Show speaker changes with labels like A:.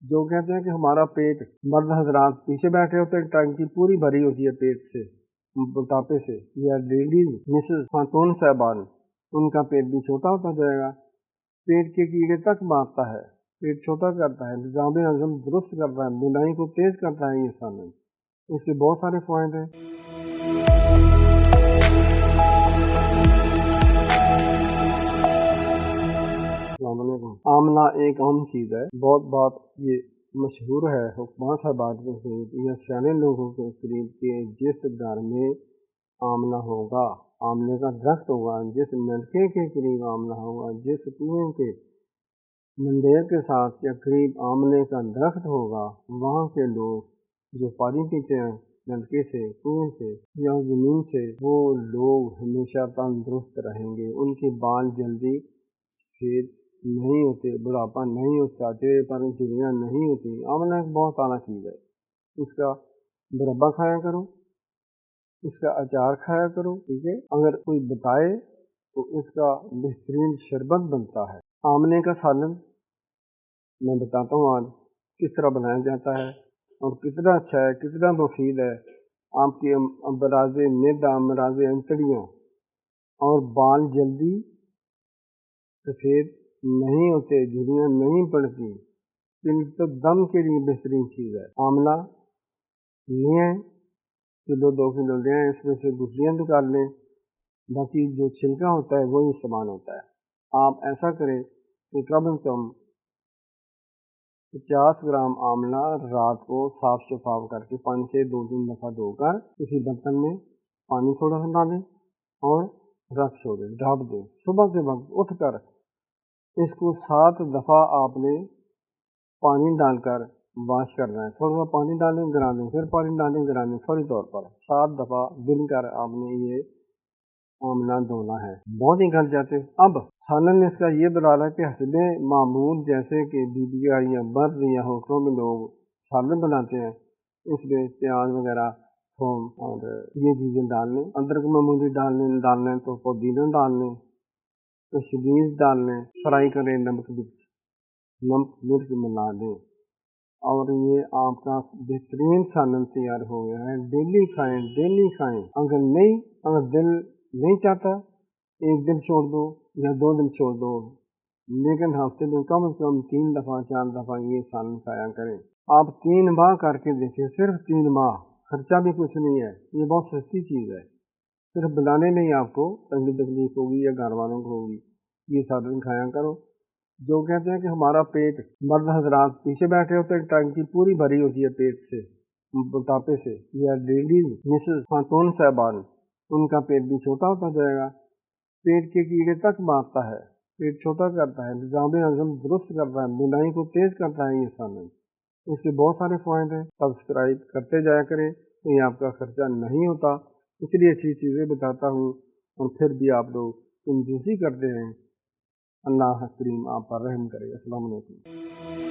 A: جو کہتے ہیں کہ ہمارا پیٹ، مرد حضرات پیچھے بیٹھے ہوتے ہیں، ٹنکی پوری بھری ہوتی ہے پیٹ سے، موٹاپے سے، یا لیڈیز مسز خاتون صاحبان، ان کا پیٹ بھی چھوٹا ہوتا جائے گا۔ پیٹ کے کیڑے تک مارتا ہے، پیٹ چھوٹا کرتا ہے، نظام ہضم درست کرتا ہے، بینائی کو تیز کرتا ہے یہ سالن۔ اس کے بہت سارے فوائد ہیں۔ السلام علیکم۔ آملہ ایک اہم چیز ہے، بہت یہ مشہور ہے حکماں صاحبات کے قریب یا سیانے لوگوں کے قریب کہ جس گھر میں آملہ ہوگا، آملے کا درخت ہوگا، جس نلکے کے قریب آملہ ہوگا، جس کنویں کے مندیر کے ساتھ یا قریب آملے کا درخت ہوگا، وہاں کے لوگ جو پانی پیتے ہیں نلکے سے، کنویں سے یا زمین سے، وہ لوگ ہمیشہ تندرست رہیں گے۔ ان کے بال جلدی سفید نہیں ہوتے، بڑھاپا نہیں ہوتا، چہرے پر جھریاں نہیں ہوتی۔ آملہ ایک بہت اعلیٰ چیز ہے۔ اس کا مربا کھایا کرو، اس کا اچار کھایا کرو، ٹھیک ہے۔ اگر کوئی بتائے تو اس کا بہترین شربت بنتا ہے۔ آملے کا سالن میں بتاتا ہوں آج کس طرح بنایا جاتا ہے اور کتنا اچھا ہے، کتنا مفید ہے۔ آپ کے امراض معدہ، امراض انتڑیاں اور بال جلدی سفید نہیں ہوتے، جھریاں نہیں پڑتی، تو دم کے لیے بہترین چیز ہے۔ آملہ لیں، کلو 2 کلو لیں، اس میں سے گٹلیاں نکال لیں، باقی جو چھلکا ہوتا ہے وہی استعمال ہوتا ہے۔ آپ ایسا کریں کہ کم از کم 50 گرام آملہ رات کو صاف شفاف کر کے پانی سے 2-3 دفعہ دھو کر کسی برتن میں پانی تھوڑا سا ڈالیں اور رکھ چھوڑ دیں، ڈھک دیں۔ صبح کے وقت اٹھ کر اس کو 7 دفعہ آپ نے پانی ڈال کر واش کرنا ہے۔ تھوڑا سا پانی ڈالیں، گرا دیں، پھر پانی ڈالیں، گرا دیں، فوری طور پر 7 دفعہ دن کر آپ نے یہ آملہ دھونا ہے، بہت ہی گھٹ جاتے۔ اب سالن اس کا یہ بنا ہے کہ حسب معمول جیسے کہ بیبیاں یا مرد یا ہوٹلوں میں لوگ سالن بناتے ہیں، اس میں پیاز وغیرہ، تھوم اور یہ چیزیں ڈال لیں، ادرک معمولی ڈال لیں تو پودینہ ڈال لیں، کشمیز ڈال لیں، فرائی کریں، نمک مرچ ملا دیں، اور یہ آپ کا بہترین سالن تیار ہو گیا ہے۔ ڈیلی کھائیں، ڈیلی کھائیں۔ اگر دل نہیں چاہتا ایک دن چھوڑ دو یا 2 دن چھوڑ دو، لیکن ہفتے میں کم از کم 3 دفعہ 4 دفعہ یہ سالن کھایا کریں۔ آپ 3 ماہ کر کے دیکھیں، صرف 3 ماہ، خرچہ بھی کچھ نہیں ہے، یہ بہت سستی چیز ہے۔ صرف بنانے میں ہی آپ کو تکلیف ہوگی یا گھر والوں کو ہوگی۔ یہ سالن کھایا کرو۔ جو کہتے ہیں کہ ہمارا پیٹ، مرد حضرات پیچھے بیٹھے ہوتے ہیں، ٹنکی پوری بھری ہوتی ہے پیٹ سے، موٹاپے سے، یا لیڈیز مسز خاتون صاحبان، ان کا پیٹ بھی چھوٹا ہوتا جائے گا۔ پیٹ کے کیڑے تک مارتا ہے، پیٹ چھوٹا کرتا ہے، نظام ہضم درست کرتا ہے، بینائی کو تیز کرتا ہے یہ سالن۔ اس کے بہت سارے فوائد ہیں۔ سبسکرائب کرتے جایا کریں، تو یہ آپ کا خرچہ نہیں ہوتا۔ اتنی اچھی چیزیں بتاتا ہوں اور پھر بھی آپ لوگ کنجوسی کرتے ہیں۔ اللہ کریم آپ پر رحم کرے۔ السلام علیکم۔